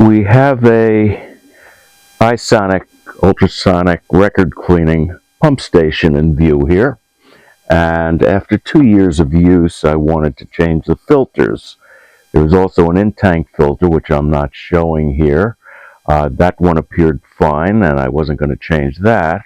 We have a iSonic ultrasonic record cleaning pump station in view here, and after 2 years of use I wanted to change the filters. There was also an in-tank filter, which I'm not showing here. That one appeared fine and I wasn't going to change that,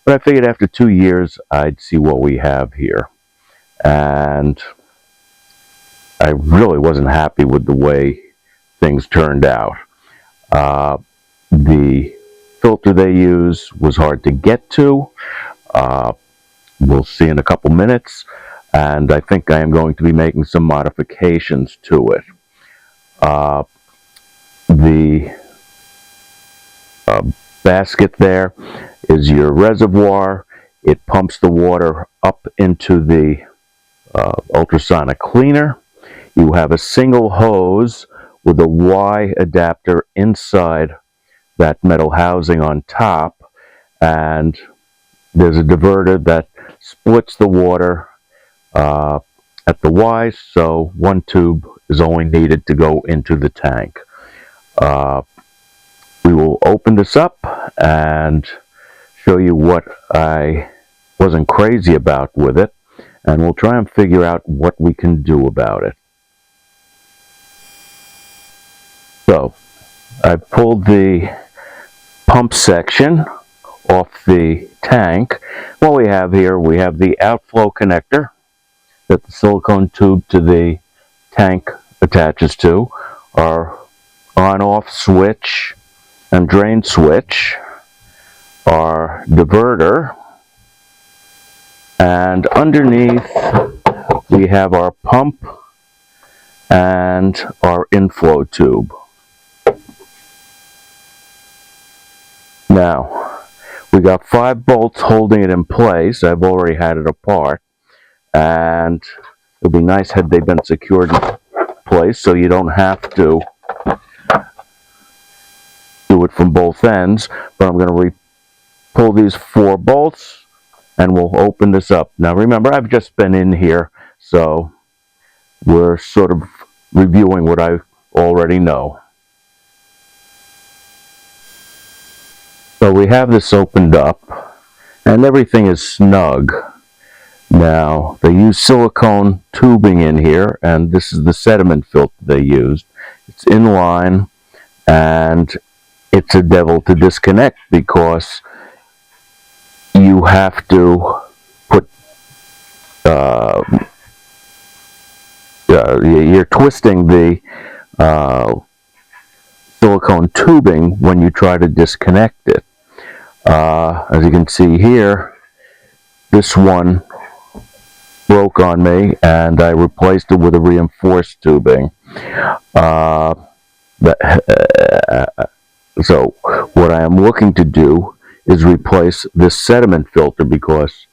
but I figured after 2 years I'd see what we have here, and I really wasn't happy with the way things turned out. The filter they use was hard to get to. We'll see in a couple minutes, and I think I am going to be making some modifications to it. The basket there is your reservoir. It pumps the water up into the ultrasonic cleaner. You have a single hose with a Y adapter inside that metal housing on top, and there's a diverter that splits the water at the Y, so one tube is only needed to go into the tank. We will open this up and show you what I wasn't crazy about with it, and we'll try and figure out what we can do about it. So I pulled the pump section off the tank. What we have here, we have the outflow connector that the silicone tube to the tank attaches to, our on-off switch and drain switch, our diverter, and underneath we have our pump and our inflow tube. Now, we got 5 bolts holding it in place. I've already had it apart, and it would be nice had they been secured in place so you don't have to do it from both ends. But I'm going to pull these 4 bolts and we'll open this up. Now remember, I've just been in here, so we're sort of reviewing what I already know. So we have this opened up and everything is snug. Now they use silicone tubing in here, and this is the sediment filter they used. It's in line, and it's a devil to disconnect because you have to put you're twisting the silicone tubing when you try to disconnect it. As you can see here, this one broke on me and I replaced it with a reinforced tubing. So what I am looking to do is replace this sediment filter because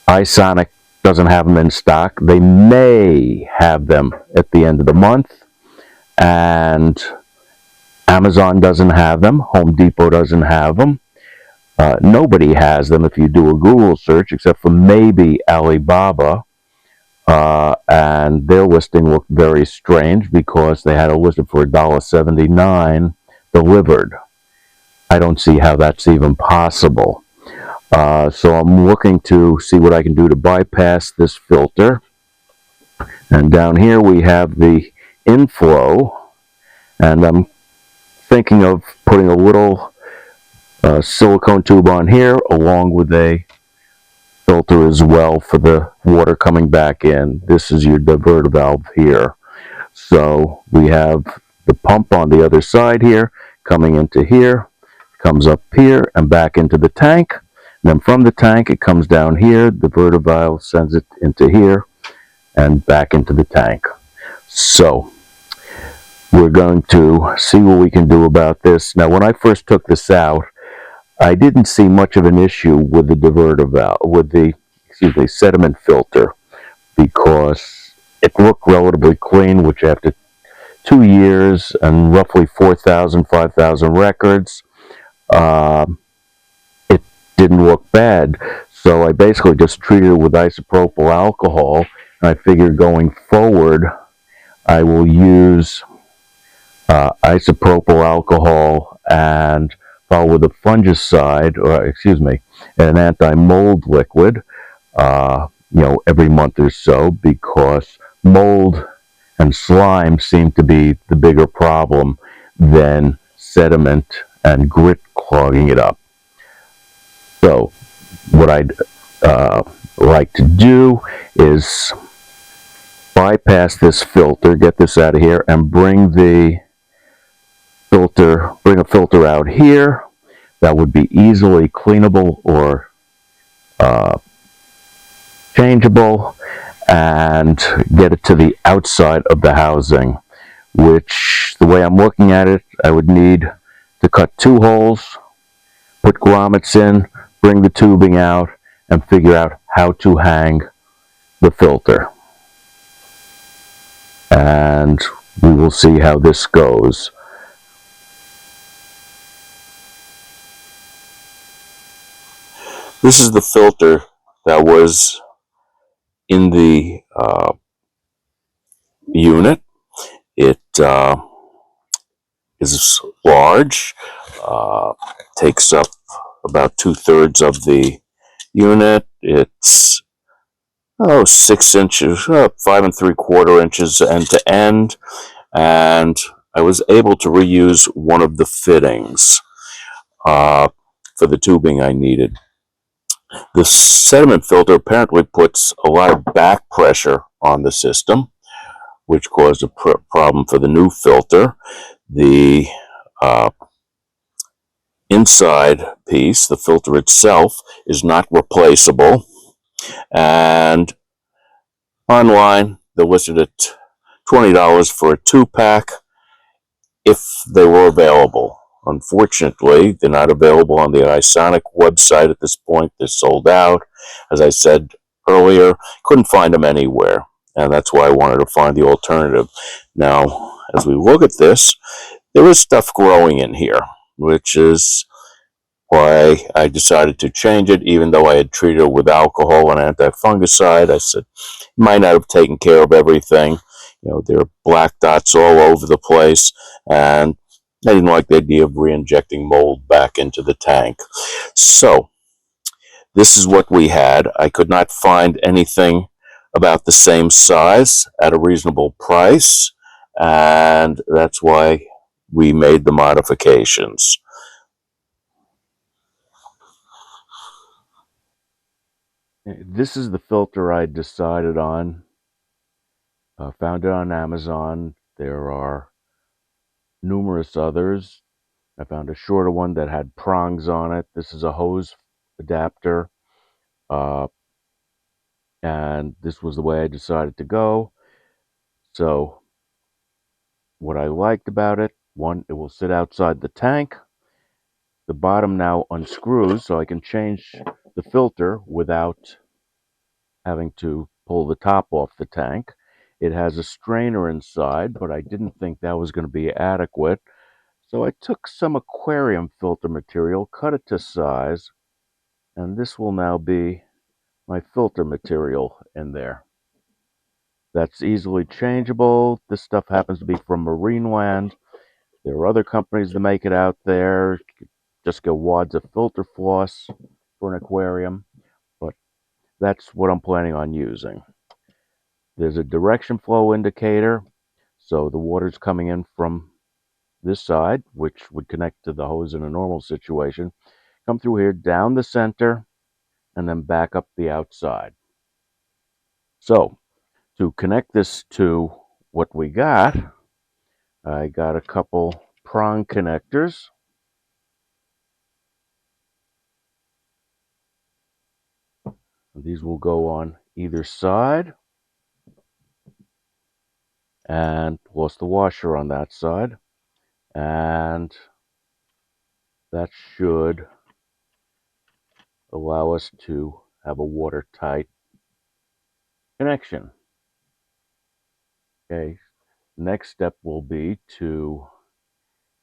iSonic doesn't have them in stock. They may have them at the end of the month, and Amazon doesn't have them. Home Depot doesn't have them. Nobody has them if you do a Google search, except for maybe Alibaba, and their listing looked very strange because they had it listed for $1.79 delivered. I don't see how that's even possible. So I'm looking to see what I can do to bypass this filter. And down here we have the inflow, and I'm thinking of putting a little silicone tube on here along with a filter as well for the water coming back in. This is your diverter valve here. So we have the pump on the other side here coming into here, comes up here and back into the tank, and then from the tank it comes down here, the diverter valve sends it into here and back into the tank. So we're going to see what we can do about this. Now when I first took this out, I didn't see much of an issue with the diverter valve, with the sediment filter, because it looked relatively clean, which after 2 years and roughly 4,000, 5,000 records, it didn't look bad. So I basically just treated it with isopropyl alcohol, and I figured going forward I will use isopropyl alcohol, and follow with a fungicide, or excuse me, an anti-mold liquid, every month or so, because mold and slime seem to be the bigger problem than sediment and grit clogging it up. So what I'd like to do is bypass this filter, get this out of here, and bring a filter out here that would be easily cleanable or uh, changeable, and get it to the outside of the housing, which, the way I'm looking at it, I would need to cut 2 holes, put grommets in, bring the tubing out, and figure out how to hang the filter. And we will see how this goes. This is the filter that was in the unit. It is large, uh, takes up about 2/3 of the unit. It's 6 inches, 5 3/4 inches end to end, and I was able to reuse one of the fittings uh, for the tubing I needed. The sediment filter apparently puts a lot of back pressure on the system, which caused a problem for the new filter. The uh, inside piece, the filter itself, is not replaceable, and online they're listed at $20 for a 2-pack if they were available. Unfortunately, they're not available on the iSonic website at this point. They're sold out. As I said earlier, couldn't find them anywhere, and that's why I wanted to find the alternative. Now, as we look at this, there is stuff growing in here, which is why I decided to change it, even though I had treated it with alcohol and anti-fungicide. I said, might not have taken care of everything. There are black dots all over the place, and I didn't like the idea of re-injecting mold back into the tank. So this is what we had. I could not find anything about the same size at a reasonable price, and that's why we made the modifications. This is the filter I decided on. Found it on Amazon. There are numerous others. I found a shorter one that had prongs on it. This is a hose adapter. Uh, and this was the way I decided to go. So what I liked about it, one, it will sit outside the tank. The bottom now unscrews, so I can change the filter without having to pull the top off the tank. It has a strainer inside, but I didn't think that was going to be adequate. So I took some aquarium filter material, cut it to size, and this will now be my filter material in there. That's easily changeable. This stuff happens to be from Marineland. There are other companies that make it out there. Just get wads of filter floss for an aquarium, but that's what I'm planning on using. There's a direction flow indicator, so the water's coming in from this side, which would connect to the hose in a normal situation, come through here, down the center, and then back up the outside. So, to connect this to what we got, I got a couple prong connectors. These will go on either side, and plus the washer on that side, and that should allow us to have a watertight connection. Okay, next step will be to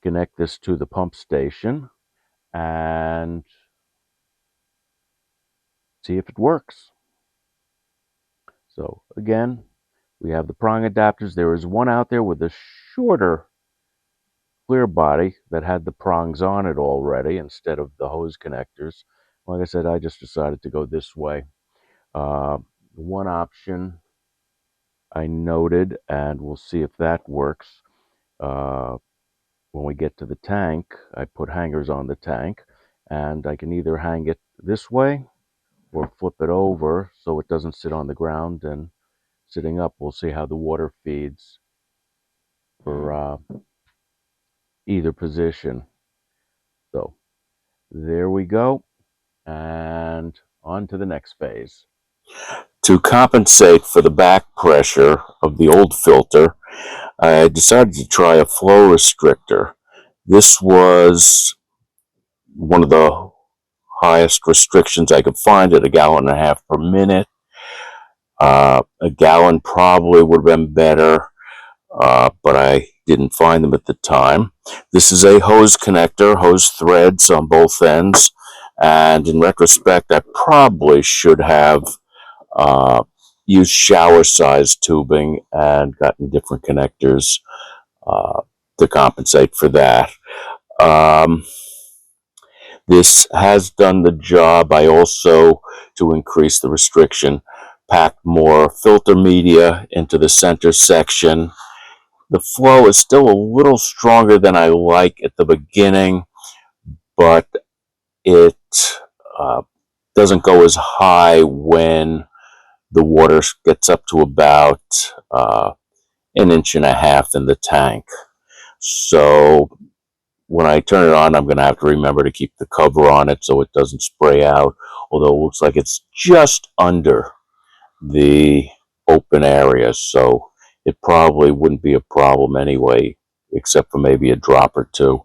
connect this to the pump station and see if it works. So again, we have the prong adapters. There is one out there with a shorter clear body that had the prongs on it already instead of the hose connectors. Like I said, I just decided to go this way. Uh, One option I noted, and we'll see if that works. Uh, when we get to the tank, I put hangers on the tank, and I can either hang it this way or flip it over so it doesn't sit on the ground. And sitting up, we'll see how the water feeds for either position. So there we go, and on to the next phase. To compensate for the back pressure of the old filter, I decided to try a flow restrictor. This was one of the highest restrictions I could find at 1.5 gallons per minute. A gallon probably would have been better, but I didn't find them at the time. This is a hose connector, hose threads on both ends, and in retrospect, I probably should have uh, used shower-sized tubing and gotten different connectors uh, to compensate for that. Um, this has done the job. I also, to increase the restriction, packed more filter media into the center section. The flow is still a little stronger than I like at the beginning, but it uh, doesn't go as high when the water gets up to about 1.5 inches in the tank. So when I turn it on, I'm going to have to remember to keep the cover on it so it doesn't spray out, although it looks like it's just under the open area, so it probably wouldn't be a problem anyway, except for maybe a drop or two.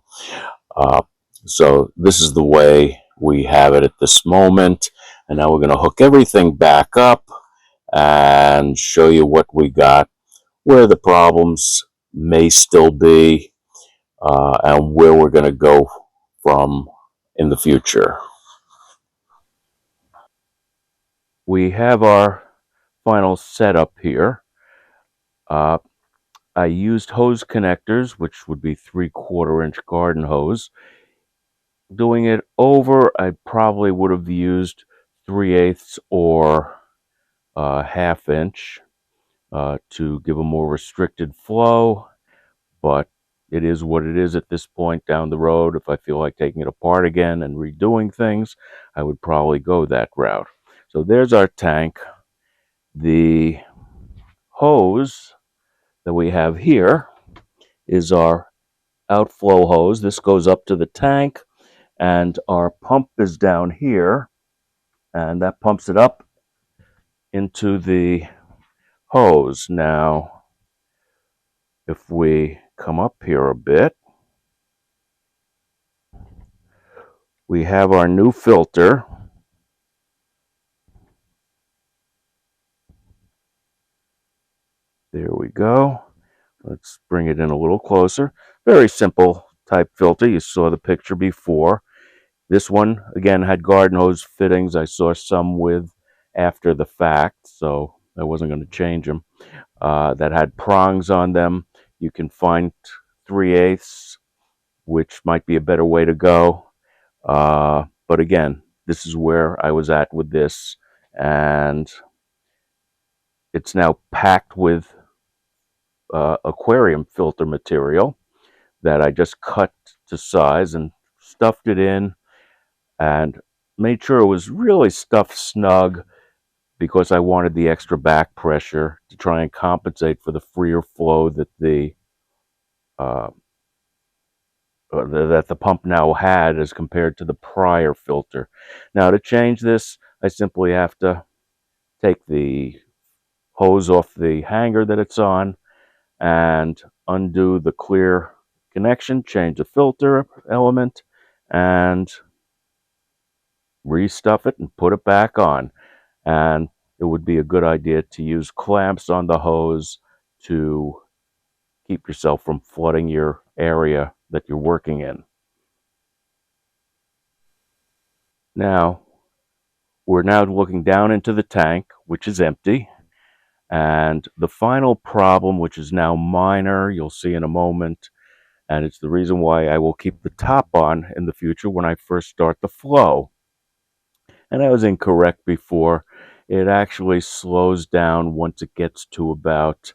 Uh, so this is the way we have it at this moment, and now we're going to hook everything back up and show you what we got, where the problems may still be, and where we're going to go from in the future. We have our final setup here. Uh, I used hose connectors, which would be 3/4 inch garden hose. Doing it over, I probably would have used 3/8 or 1/2 inch to give a more restricted flow, but it is what it is at this point down the road. If I feel like taking it apart again and redoing things, I would probably go that route. So there's our tank. The hose that we have here is our outflow hose. This goes up to the tank, and our pump is down here, and that pumps it up into the hose. Now, if we come up here a bit, we have our new filter. There we go. Let's bring it in a little closer. Very simple type filter. You saw the picture before. This one, again, had garden hose fittings. I saw some with after the fact, so I wasn't going to change them. That had prongs on them. You can find 3/8, which might be a better way to go. But again, this is where I was at with this, and it's now packed with aquarium filter material that I just cut to size and stuffed it in and made sure it was really stuffed snug because I wanted the extra back pressure to try and compensate for the freer flow that uh, the pump now had as compared to the prior filter. Now to change this, I simply have to take the hose off the hanger that it's on and undo the clear connection, change the filter element, and restuff it and put it back on. And it would be a good idea to use clamps on the hose to keep yourself from flooding your area that you're working in. Now, we're now looking down into the tank, which is empty. And the final problem, which is now minor, you'll see in a moment, And it's the reason why I will keep the top on in the future when I first start the flow. And I was incorrect before. It actually slows down once it gets to about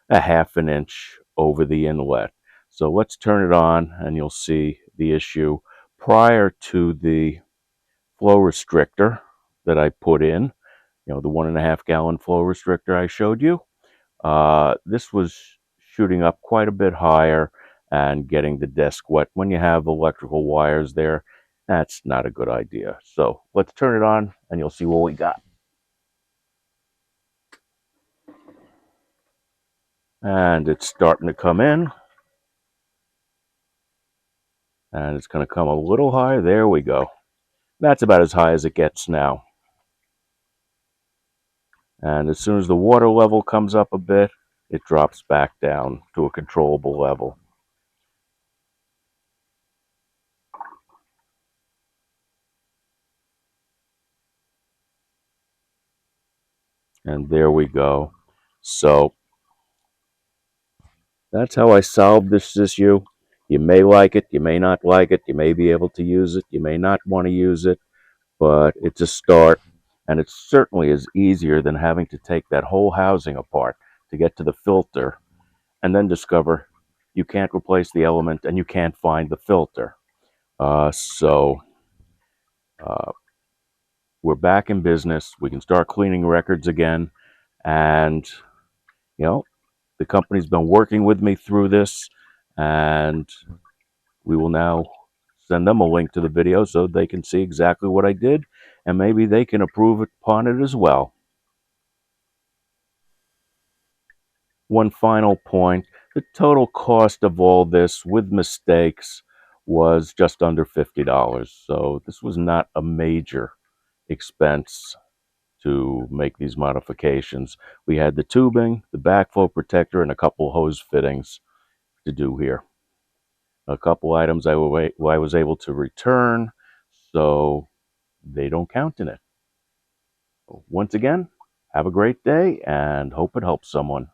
a half an inch over the inlet. So let's turn it on and you'll see the issue. Prior to the flow restrictor that I put in, the 1.5 gallon flow restrictor I showed you, this was shooting up quite a bit higher and getting the desk wet. When you have electrical wires there, that's not a good idea. So let's turn it on and you'll see what we got. And it's starting to come in. And it's going to come a little higher. There we go. That's about as high as it gets now. And as soon as the water level comes up a bit, it drops back down to a controllable level. And there we go. So that's how I solved this issue. You may like it, you may not like it, you may be able to use it, you may not want to use it, but it's a start. And it certainly is easier than having to take that whole housing apart to get to the filter and then discover you can't replace the element and you can't find the filter. So we're back in business. We can start cleaning records again. And, you know, the company's been working with me through this. And we will now send them a link to the video so they can see exactly what I did. And maybe they can approve upon it as well. One final point, the total cost of all this with mistakes was just under $50. So this was not a major expense to make these modifications. We had the tubing, the backflow protector, and a couple hose fittings to do here. A couple items I was able to return, so they don't count in it. Once again, have a great day and hope it helps someone.